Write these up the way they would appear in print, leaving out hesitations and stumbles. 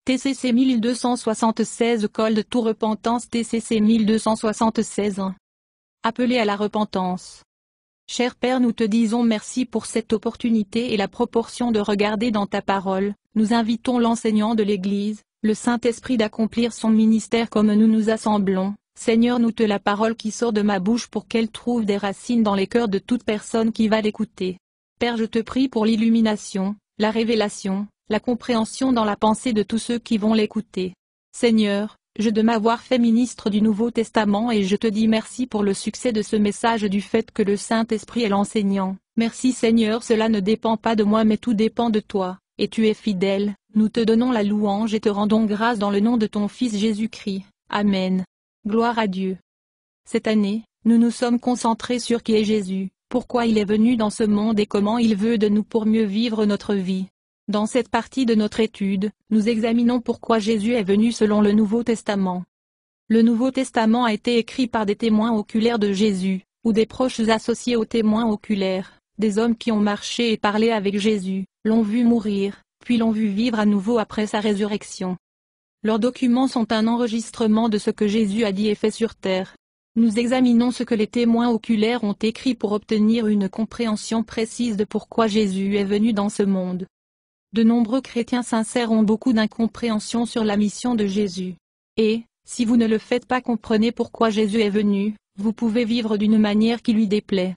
TCC 1276 Call de tout repentance TCC 1276 1. Appelé à la repentance. Cher Père, nous te disons merci pour cette opportunité et la proportion de regarder dans ta parole. Nous invitons l'enseignant de l'Église, le Saint-Esprit d'accomplir son ministère comme nous nous assemblons. Seigneur, nous te la parole qui sort de ma bouche pour qu'elle trouve des racines dans les cœurs de toute personne qui va l'écouter. Père, je te prie pour l'illumination, la révélation, la compréhension dans la pensée de tous ceux qui vont l'écouter. Seigneur, je de m'avoir fait ministre du Nouveau Testament et je te dis merci pour le succès de ce message du fait que le Saint-Esprit est l'enseignant. Merci Seigneur, cela ne dépend pas de moi mais tout dépend de toi, et tu es fidèle. Nous te donnons la louange et te rendons grâce dans le nom de ton Fils Jésus-Christ. Amen. Gloire à Dieu. Cette année, nous nous sommes concentrés sur qui est Jésus, pourquoi il est venu dans ce monde et comment il veut de nous pour mieux vivre notre vie. Dans cette partie de notre étude, nous examinons pourquoi Jésus est venu selon le Nouveau Testament. Le Nouveau Testament a été écrit par des témoins oculaires de Jésus, ou des proches associés aux témoins oculaires, des hommes qui ont marché et parlé avec Jésus, l'ont vu mourir, puis l'ont vu vivre à nouveau après sa résurrection. Leurs documents sont un enregistrement de ce que Jésus a dit et fait sur terre. Nous examinons ce que les témoins oculaires ont écrit pour obtenir une compréhension précise de pourquoi Jésus est venu dans ce monde. De nombreux chrétiens sincères ont beaucoup d'incompréhension sur la mission de Jésus. Et, si vous ne le faites pas comprenez pourquoi Jésus est venu, vous pouvez vivre d'une manière qui lui déplaît.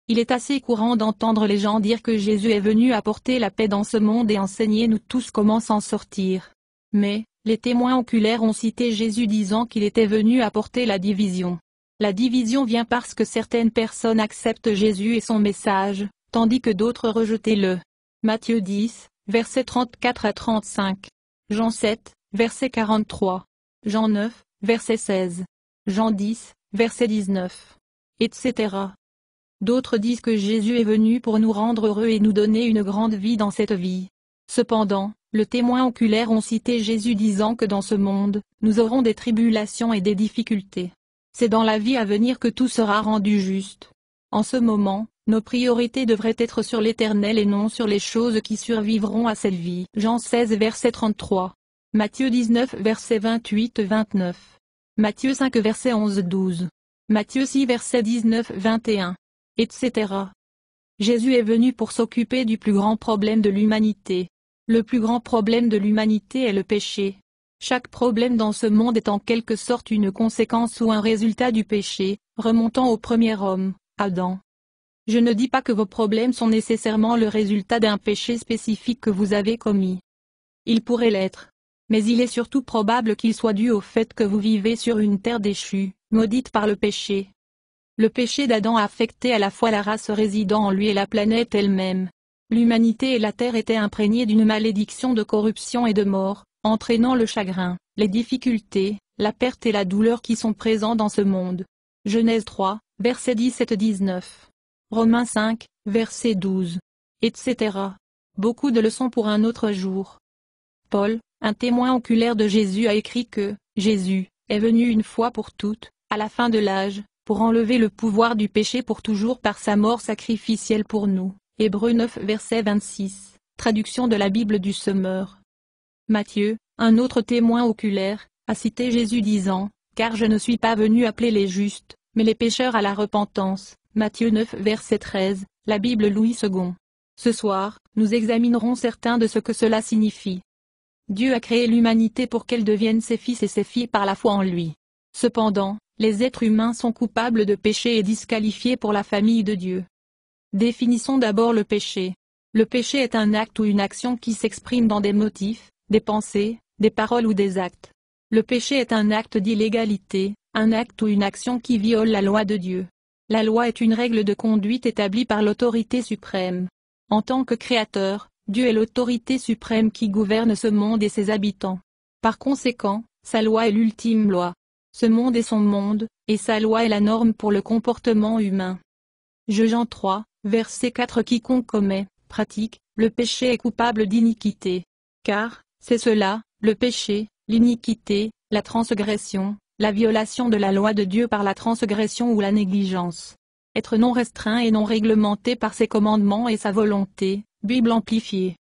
Il est assez courant d'entendre les gens dire que Jésus est venu apporter la paix dans ce monde et enseigner nous tous comment s'en sortir. Mais, les témoins oculaires ont cité Jésus disant qu'il était venu apporter la division. La division vient parce que certaines personnes acceptent Jésus et son message, tandis que d'autres rejettent-le. Matthieu 10, versets 34 à 35. Jean 7, verset 43. Jean 9, verset 16. Jean 10, verset 19. Etc. D'autres disent que Jésus est venu pour nous rendre heureux et nous donner une grande vie dans cette vie. Cependant, les témoins oculaires ont cité Jésus disant que dans ce monde, nous aurons des tribulations et des difficultés. C'est dans la vie à venir que tout sera rendu juste. En ce moment, nos priorités devraient être sur l'Éternel et non sur les choses qui survivront à cette vie. Jean 16 verset 33. Matthieu 19 verset 28-29. Matthieu 5 verset 11-12. Matthieu 6 verset 19-21. Etc. Jésus est venu pour s'occuper du plus grand problème de l'humanité. Le plus grand problème de l'humanité est le péché. Chaque problème dans ce monde est en quelque sorte une conséquence ou un résultat du péché, remontant au premier homme, Adam. Je ne dis pas que vos problèmes sont nécessairement le résultat d'un péché spécifique que vous avez commis. Il pourrait l'être. Mais il est surtout probable qu'il soit dû au fait que vous vivez sur une terre déchue, maudite par le péché. Le péché d'Adam a affecté à la fois la race résidant en lui et la planète elle-même. L'humanité et la terre étaient imprégnées d'une malédiction de corruption et de mort, entraînant le chagrin, les difficultés, la perte et la douleur qui sont présents dans ce monde. Genèse 3, verset 17-19. Romains 5, verset 12. Etc. Beaucoup de leçons pour un autre jour. Paul, un témoin oculaire de Jésus a écrit que « Jésus est venu une fois pour toutes, à la fin de l'âge, pour enlever le pouvoir du péché pour toujours par sa mort sacrificielle pour nous. » Hébreux 9 verset 26, traduction de la Bible du Semeur. Matthieu, un autre témoin oculaire, a cité Jésus disant « Car je ne suis pas venu appeler les justes, mais les pécheurs à la repentance. » Matthieu 9 verset 13, la Bible Louis II. Ce soir, nous examinerons certains de ce que cela signifie. Dieu a créé l'humanité pour qu'elle devienne ses fils et ses filles par la foi en lui. Cependant, les êtres humains sont coupables de péché et disqualifiés pour la famille de Dieu. Définissons d'abord le péché. Le péché est un acte ou une action qui s'exprime dans des motifs, des pensées, des paroles ou des actes. Le péché est un acte d'illégalité, un acte ou une action qui viole la loi de Dieu. La loi est une règle de conduite établie par l'autorité suprême. En tant que créateur, Dieu est l'autorité suprême qui gouverne ce monde et ses habitants. Par conséquent, sa loi est l'ultime loi. Ce monde est son monde, et sa loi est la norme pour le comportement humain. Jean 3, verset 4 Quiconque commet, pratique, le péché est coupable d'iniquité. Car, c'est cela, le péché, l'iniquité, la transgression, la violation de la loi de Dieu par la transgression ou la négligence. Être non restreint et non réglementé par ses commandements et sa volonté, Bible amplifiée.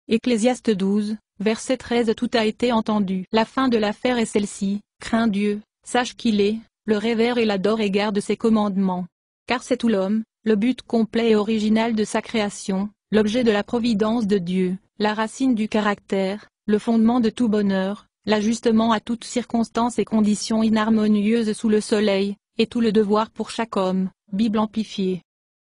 Ecclésiaste 12, Verset 13. Tout a été entendu. La fin de l'affaire est celle-ci: crains Dieu, sache qu'il est, le révère et l'adore et garde ses commandements. Car c'est tout l'homme, le but complet et original de sa création, l'objet de la providence de Dieu, la racine du caractère, le fondement de tout bonheur, l'ajustement à toutes circonstances et conditions inharmonieuses sous le soleil, et tout le devoir pour chaque homme. Bible amplifiée.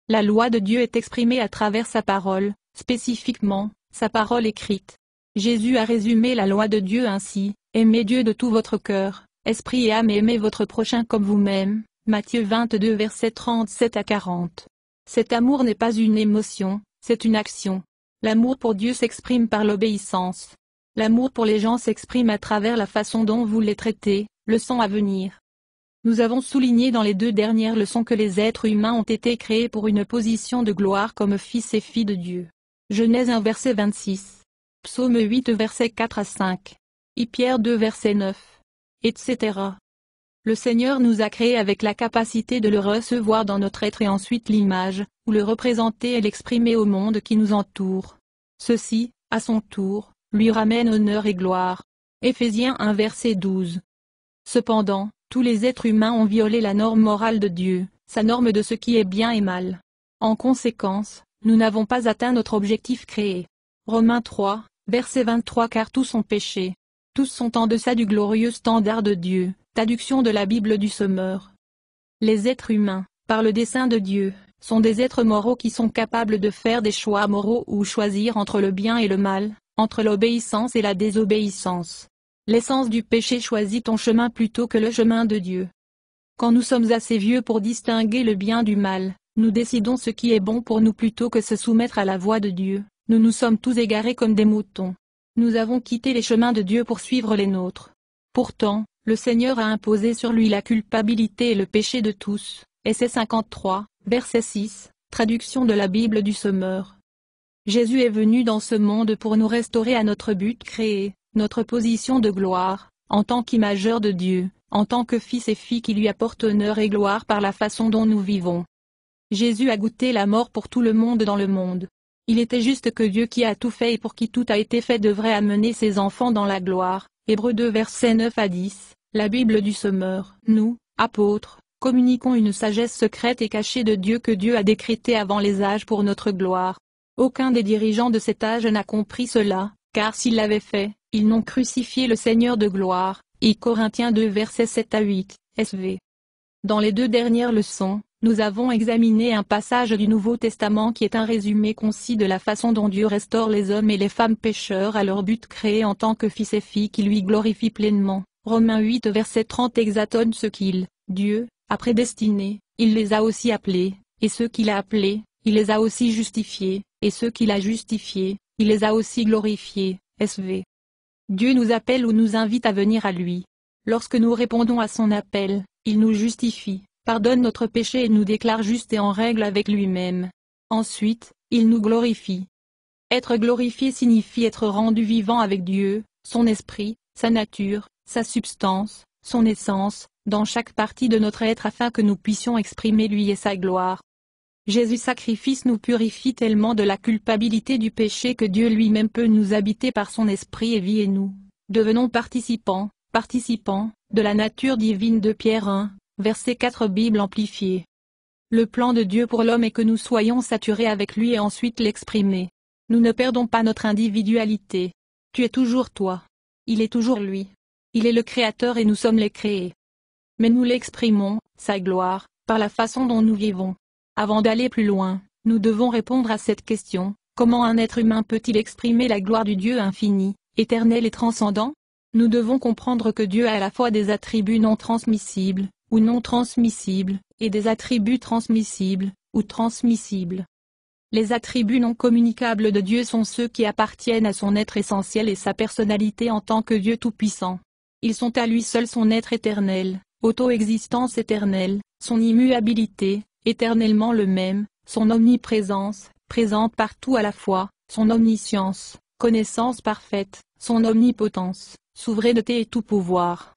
La loi de Dieu est exprimée à travers sa parole, spécifiquement, sa parole écrite. Jésus a résumé la loi de Dieu ainsi: aimez Dieu de tout votre cœur, esprit et âme et aimez votre prochain comme vous-même. Matthieu 22 versets 37 à 40. Cet amour n'est pas une émotion, c'est une action. L'amour pour Dieu s'exprime par l'obéissance. L'amour pour les gens s'exprime à travers la façon dont vous les traitez, leçon à venir. Nous avons souligné dans les 2 dernières leçons que les êtres humains ont été créés pour une position de gloire comme fils et filles de Dieu. Genèse 1 verset 26. Psaume 8 versets 4 à 5. Pierre 2 verset 9. Etc. Le Seigneur nous a créés avec la capacité de le recevoir dans notre être et ensuite l'image, ou le représenter et l'exprimer au monde qui nous entoure. Ceci, à son tour, lui ramène honneur et gloire. Éphésiens 1 verset 12. Cependant, tous les êtres humains ont violé la norme morale de Dieu, sa norme de ce qui est bien et mal. En conséquence, nous n'avons pas atteint notre objectif créé. Romains 3, verset 23. Car tous ont péché. Tous sont en deçà du glorieux standard de Dieu. Traduction de la Bible du Semeur. Les êtres humains, par le dessein de Dieu, sont des êtres moraux qui sont capables de faire des choix moraux ou choisir entre le bien et le mal, entre l'obéissance et la désobéissance. L'essence du péché choisit ton chemin plutôt que le chemin de Dieu. Quand nous sommes assez vieux pour distinguer le bien du mal, nous décidons ce qui est bon pour nous plutôt que se soumettre à la voie de Dieu. Nous nous sommes tous égarés comme des moutons. Nous avons quitté les chemins de Dieu pour suivre les nôtres. Pourtant, le Seigneur a imposé sur lui la culpabilité et le péché de tous. Essai 53, verset 6, traduction de la Bible du Semeur. Jésus est venu dans ce monde pour nous restaurer à notre but créé, notre position de gloire, en tant qu'imageur de Dieu, en tant que fils et filles qui lui apportent honneur et gloire par la façon dont nous vivons. Jésus a goûté la mort pour tout le monde dans le monde. Il était juste que Dieu qui a tout fait et pour qui tout a été fait devrait amener ses enfants dans la gloire. Hébreux 2 versets 9 à 10, la Bible du Semeur. Nous, apôtres, communiquons une sagesse secrète et cachée de Dieu que Dieu a décrétée avant les âges pour notre gloire. Aucun des dirigeants de cet âge n'a compris cela, car s'ils l'avaient fait, ils n'ont crucifié le Seigneur de gloire. Corinthiens 2 versets 7 à 8, SV. Dans les 2 dernières leçons, nous avons examiné un passage du Nouveau Testament qui est un résumé concis de la façon dont Dieu restaure les hommes et les femmes pécheurs à leur but créé en tant que fils et filles qui lui glorifient pleinement. Romains 8 verset 30 exatonne ce qu'il, Dieu, a prédestiné, il les a aussi appelés, et ceux qu'il a appelés, il les a aussi justifiés, et ceux qu'il a justifiés, il les a aussi glorifiés. SV. Dieu nous appelle ou nous invite à venir à lui. Lorsque nous répondons à son appel, il nous justifie, pardonne notre péché et nous déclare justes et en règle avec lui-même. Ensuite, il nous glorifie. Être glorifié signifie être rendu vivant avec Dieu, son esprit, sa nature, sa substance, son essence, dans chaque partie de notre être afin que nous puissions exprimer lui et sa gloire. Jésus sacrifice nous purifie tellement de la culpabilité du péché que Dieu lui-même peut nous habiter par son esprit et vie et nous devenons participants de la nature divine de Pierre 1, verset 4 Bible amplifiée. Le plan de Dieu pour l'homme est que nous soyons saturés avec lui et ensuite l'exprimer. Nous ne perdons pas notre individualité. Tu es toujours toi. Il est toujours lui. Il est le Créateur et nous sommes les créés. Mais nous l'exprimons, sa gloire, par la façon dont nous vivons. Avant d'aller plus loin, nous devons répondre à cette question: comment un être humain peut-il exprimer la gloire du Dieu infini, éternel et transcendant? Nous devons comprendre que Dieu a à la fois des attributs non transmissibles, ou non transmissibles, et des attributs transmissibles, ou transmissibles. Les attributs non communicables de Dieu sont ceux qui appartiennent à son être essentiel et sa personnalité en tant que Dieu tout-puissant. Ils sont à lui seul son être éternel, auto-existence éternelle, son immuabilité, éternellement le même, son omniprésence, présente partout à la fois, son omniscience, connaissance parfaite, son omnipotence, souveraineté et tout pouvoir.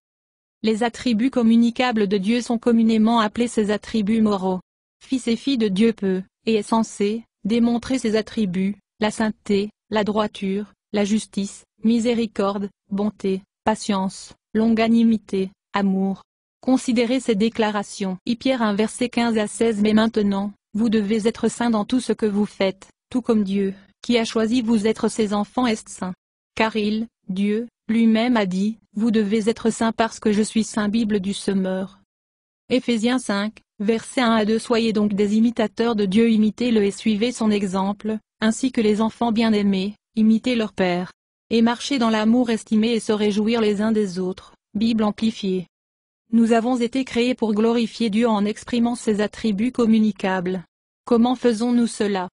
Les attributs communicables de Dieu sont communément appelés ses attributs moraux. Fils et filles de Dieu peut, et est censé, démontrer ses attributs, la sainteté, la droiture, la justice, miséricorde, bonté, patience, longanimité, amour. Considérez ces déclarations. Pierre 1 verset 15 à 16. Mais maintenant, vous devez être saints dans tout ce que vous faites, tout comme Dieu, qui a choisi vous être ses enfants est saint. Car Dieu, lui-même a dit, vous devez être saints parce que je suis saint. Bible du Semeur. Éphésiens 5, versets 1 à 2. Soyez donc des imitateurs de Dieu, imitez-le et suivez son exemple, ainsi que les enfants bien-aimés, imitez leur Père. Et marchez dans l'amour, estimé et se réjouir les uns des autres. Bible amplifiée. Nous avons été créés pour glorifier Dieu en exprimant ses attributs communicables. Comment faisons-nous cela?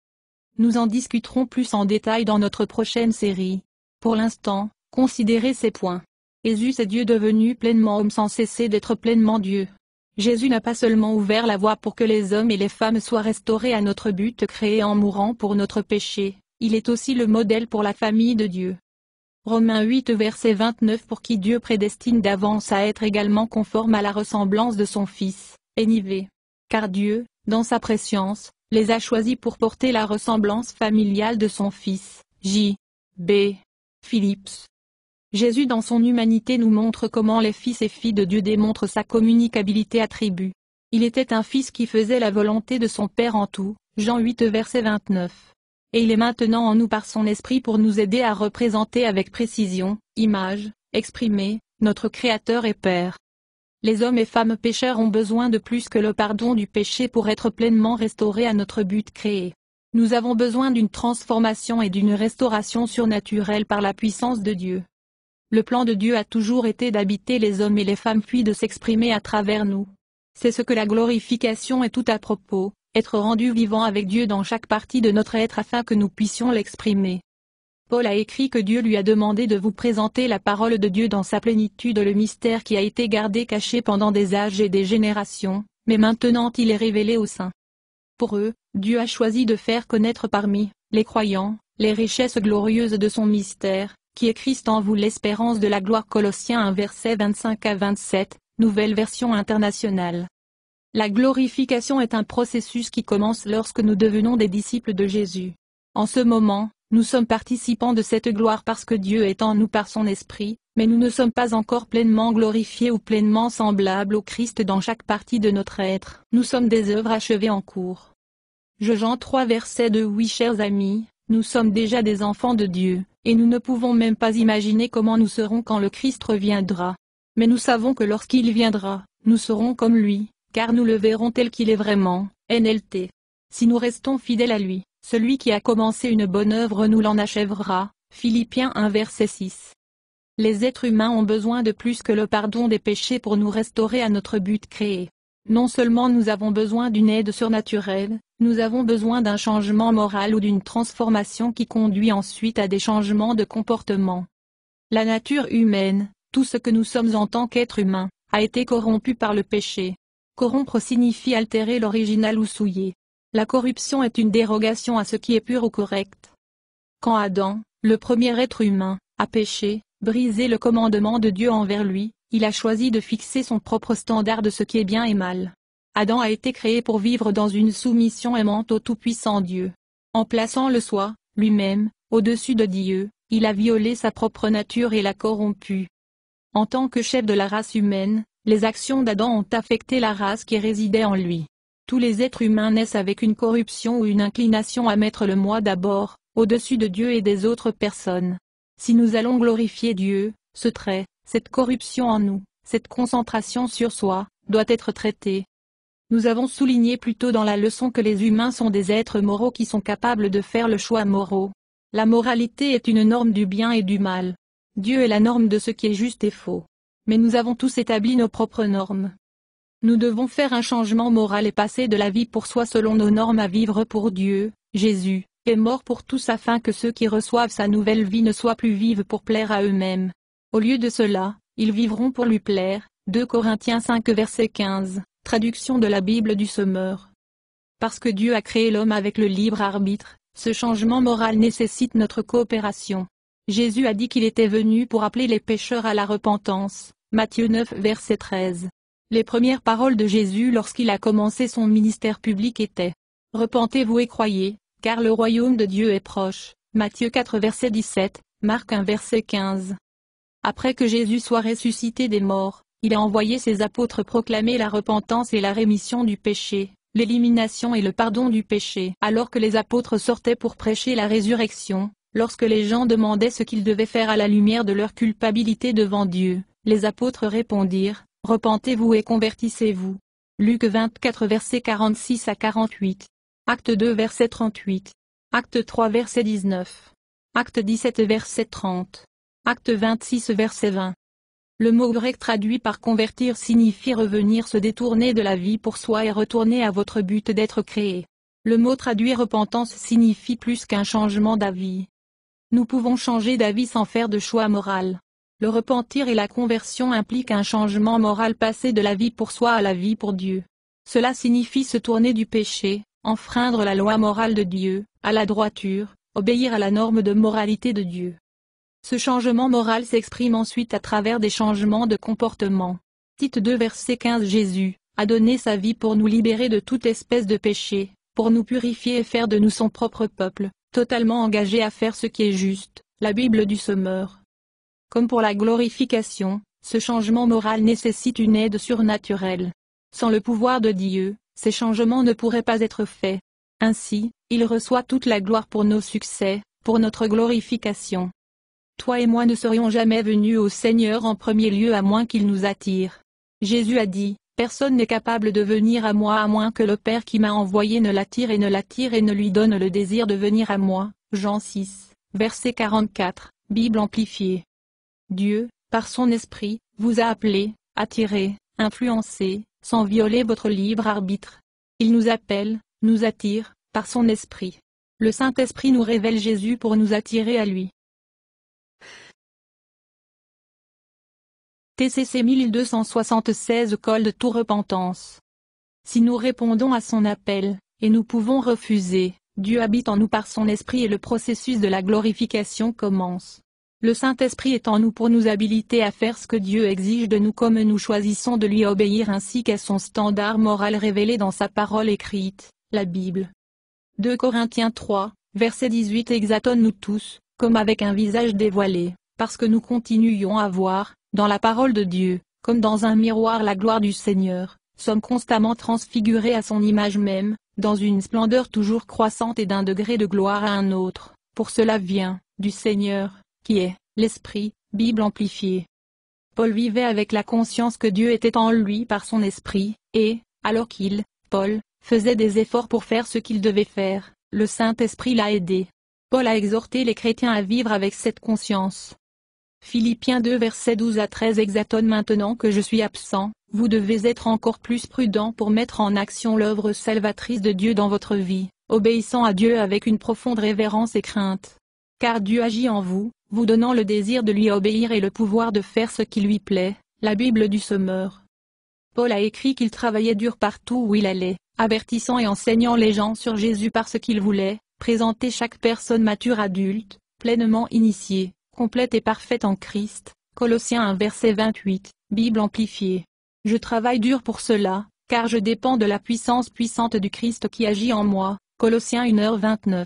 Nous en discuterons plus en détail dans notre prochaine série. Pour l'instant, considérez ces points. Jésus est Dieu devenu pleinement homme sans cesser d'être pleinement Dieu. Jésus n'a pas seulement ouvert la voie pour que les hommes et les femmes soient restaurés à notre but créé en mourant pour notre péché, il est aussi le modèle pour la famille de Dieu. Romains 8 verset 29. Pour qui Dieu prédestine d'avance à être également conforme à la ressemblance de son Fils, NIV. Car Dieu, dans sa prescience, les a choisis pour porter la ressemblance familiale de son Fils, J.B. Phillips. Jésus dans son humanité nous montre comment les fils et filles de Dieu démontrent sa communicabilité attribut. Il était un fils qui faisait la volonté de son Père en tout, Jean 8 verset 29. Et il est maintenant en nous par son esprit pour nous aider à représenter avec précision, image, exprimer, notre Créateur et Père. Les hommes et femmes pécheurs ont besoin de plus que le pardon du péché pour être pleinement restaurés à notre but créé. Nous avons besoin d'une transformation et d'une restauration surnaturelle par la puissance de Dieu. Le plan de Dieu a toujours été d'habiter les hommes et les femmes puis de s'exprimer à travers nous. C'est ce que la glorification est tout à propos, être rendu vivant avec Dieu dans chaque partie de notre être afin que nous puissions l'exprimer. Paul a écrit que Dieu lui a demandé de vous présenter la parole de Dieu dans sa plénitude, le mystère qui a été gardé caché pendant des âges et des générations, mais maintenant il est révélé aux saints. Pour eux, Dieu a choisi de faire connaître parmi les croyants les richesses glorieuses de son mystère, qui est Christ en vous, l'espérance de la gloire. Colossiens 1 verset 25 à 27, nouvelle version internationale. La glorification est un processus qui commence lorsque nous devenons des disciples de Jésus. En ce moment, nous sommes participants de cette gloire parce que Dieu est en nous par son esprit, mais nous ne sommes pas encore pleinement glorifiés ou pleinement semblables au Christ dans chaque partie de notre être. Nous sommes des œuvres achevées en cours. Jean 3 verset 2. Oui, chers amis, nous sommes déjà des enfants de Dieu, et nous ne pouvons même pas imaginer comment nous serons quand le Christ reviendra. Mais nous savons que lorsqu'il viendra, nous serons comme lui, car nous le verrons tel qu'il est vraiment, NLT. Si nous restons fidèles à lui, celui qui a commencé une bonne œuvre nous l'en achèvera, Philippiens 1 verset 6. Les êtres humains ont besoin de plus que le pardon des péchés pour nous restaurer à notre but créé. Non seulement nous avons besoin d'une aide surnaturelle, nous avons besoin d'un changement moral ou d'une transformation qui conduit ensuite à des changements de comportement. La nature humaine, tout ce que nous sommes en tant qu'êtres humains, a été corrompu par le péché. Corrompre signifie altérer l'original ou souiller. La corruption est une dérogation à ce qui est pur ou correct. Quand Adam, le premier être humain, a péché, brisé le commandement de Dieu envers lui, il a choisi de fixer son propre standard de ce qui est bien et mal. Adam a été créé pour vivre dans une soumission aimante au Tout-Puissant Dieu. En plaçant le soi, lui-même, au-dessus de Dieu, il a violé sa propre nature et l'a corrompue. En tant que chef de la race humaine, les actions d'Adam ont affecté la race qui résidait en lui. Tous les êtres humains naissent avec une corruption ou une inclination à mettre le moi d'abord, au-dessus de Dieu et des autres personnes. Si nous allons glorifier Dieu, ce trait, cette corruption en nous, cette concentration sur soi, doit être traitée. Nous avons souligné plus tôt dans la leçon que les humains sont des êtres moraux qui sont capables de faire le choix moraux. La moralité est une norme du bien et du mal. Dieu est la norme de ce qui est juste et faux. Mais nous avons tous établi nos propres normes. Nous devons faire un changement moral et passer de la vie pour soi selon nos normes à vivre pour Dieu. Jésus est mort pour tous afin que ceux qui reçoivent sa nouvelle vie ne soient plus vivent pour plaire à eux-mêmes. Au lieu de cela, ils vivront pour lui plaire. 2 Corinthiens 5 verset 15, traduction de la Bible du Semeur. Parce que Dieu a créé l'homme avec le libre arbitre, ce changement moral nécessite notre coopération. Jésus a dit qu'il était venu pour appeler les pécheurs à la repentance. Matthieu 9 verset 13. Les premières paroles de Jésus lorsqu'il a commencé son ministère public étaient « Repentez-vous et croyez, car le royaume de Dieu est proche ». Matthieu 4 verset 17, Marc 1 verset 15. Après que Jésus soit ressuscité des morts, il a envoyé ses apôtres proclamer la repentance et la rémission du péché, l'élimination et le pardon du péché. Alors que les apôtres sortaient pour prêcher la résurrection, lorsque les gens demandaient ce qu'ils devaient faire à la lumière de leur culpabilité devant Dieu, les apôtres répondirent, « Repentez-vous et convertissez-vous. » Luc 24 versets 46 à 48. Acte 2 verset 38. Acte 3 verset 19. Acte 17 verset 30. Acte 26 verset 20. Le mot grec traduit par convertir signifie revenir, se détourner de la vie pour soi et retourner à votre but d'être créé. Le mot traduit repentance signifie plus qu'un changement d'avis. Nous pouvons changer d'avis sans faire de choix moral. Le repentir et la conversion impliquent un changement moral, passer de la vie pour soi à la vie pour Dieu. Cela signifie se tourner du péché, enfreindre la loi morale de Dieu, à la droiture, obéir à la norme de moralité de Dieu. Ce changement moral s'exprime ensuite à travers des changements de comportement. Tite 2 verset 15. Jésus a donné sa vie pour nous libérer de toute espèce de péché, pour nous purifier et faire de nous son propre peuple, totalement engagé à faire ce qui est juste. La Bible du Sommeur. Comme pour la glorification, ce changement moral nécessite une aide surnaturelle. Sans le pouvoir de Dieu, ces changements ne pourraient pas être faits. Ainsi, il reçoit toute la gloire pour nos succès, pour notre glorification. Toi et moi ne serions jamais venus au Seigneur en premier lieu à moins qu'il nous attire. Jésus a dit, « Personne n'est capable de venir à moi à moins que le Père qui m'a envoyé ne l'attire et ne lui donne le désir de venir à moi. » Jean 6, verset 44, Bible amplifiée. Dieu, par son esprit, vous a appelé, attiré, influencé, sans violer votre libre arbitre. Il nous appelle, nous attire, par son esprit. Le Saint-Esprit nous révèle Jésus pour nous attirer à lui. TCC 1276 Col de Tours Repentance. Si nous répondons à son appel, et nous pouvons refuser, Dieu habite en nous par son esprit et le processus de la glorification commence. Le Saint-Esprit est en nous pour nous habiliter à faire ce que Dieu exige de nous comme nous choisissons de lui obéir ainsi qu'à son standard moral révélé dans sa parole écrite, la Bible. 2 Corinthiens 3, verset 18 Exaltons-nous tous, comme avec un visage dévoilé, parce que nous continuions à voir, dans la parole de Dieu, comme dans un miroir la gloire du Seigneur, sommes constamment transfigurés à son image même, dans une splendeur toujours croissante et d'un degré de gloire à un autre, pour cela vient, du Seigneur, qui est, l'Esprit, Bible amplifiée. Paul vivait avec la conscience que Dieu était en lui par son esprit, et, alors qu'il, Paul, faisait des efforts pour faire ce qu'il devait faire, le Saint-Esprit l'a aidé. Paul a exhorté les chrétiens à vivre avec cette conscience. Philippiens 2 versets 12 à 13 Exaltons maintenant que je suis absent, vous devez être encore plus prudents pour mettre en action l'œuvre salvatrice de Dieu dans votre vie, obéissant à Dieu avec une profonde révérence et crainte. Car Dieu agit en vous, vous donnant le désir de lui obéir et le pouvoir de faire ce qui lui plaît, la Bible du Sommeur. Paul a écrit qu'il travaillait dur partout où il allait, avertissant et enseignant les gens sur Jésus parce qu'il voulait présenter chaque personne mature adulte, pleinement initiée, complète et parfaite en Christ. Colossiens 1 verset 28, Bible amplifiée. Je travaille dur pour cela, car je dépends de la puissance puissante du Christ qui agit en moi. Colossiens 1h29.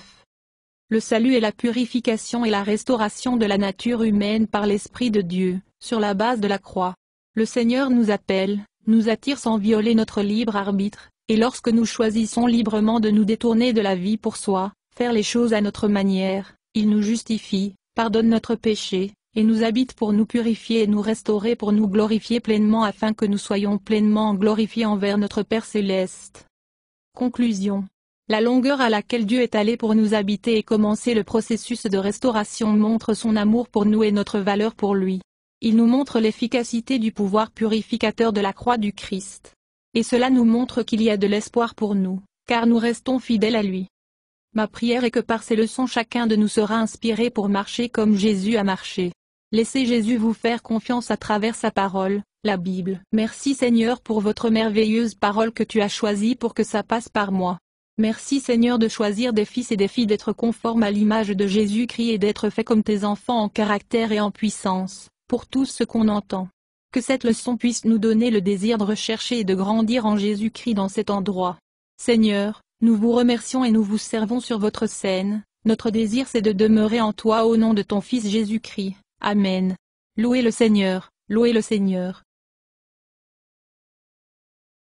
Le salut est la purification et la restauration de la nature humaine par l'Esprit de Dieu, sur la base de la croix. Le Seigneur nous appelle, nous attire sans violer notre libre arbitre, et lorsque nous choisissons librement de nous détourner de la vie pour soi, faire les choses à notre manière, il nous justifie, pardonne notre péché, et nous habite pour nous purifier et nous restaurer pour nous glorifier pleinement afin que nous soyons pleinement glorifiés envers notre Père Céleste. Conclusion. La longueur à laquelle Dieu est allé pour nous habiter et commencer le processus de restauration montre son amour pour nous et notre valeur pour lui. Il nous montre l'efficacité du pouvoir purificateur de la croix du Christ. Et cela nous montre qu'il y a de l'espoir pour nous, car nous restons fidèles à lui. Ma prière est que par ces leçons chacun de nous sera inspiré pour marcher comme Jésus a marché. Laissez Jésus vous faire confiance à travers sa parole, la Bible. Merci Seigneur pour votre merveilleuse parole que tu as choisie pour que ça passe par moi. Merci Seigneur de choisir des fils et des filles d'être conformes à l'image de Jésus-Christ et d'être faits comme tes enfants en caractère et en puissance, pour tout ce qu'on entend. Que cette leçon puisse nous donner le désir de rechercher et de grandir en Jésus-Christ dans cet endroit. Seigneur, nous vous remercions et nous vous servons sur votre scène, Notre désir c'est de demeurer en toi au nom de ton Fils Jésus-Christ. Amen. Louez le Seigneur, louez le Seigneur.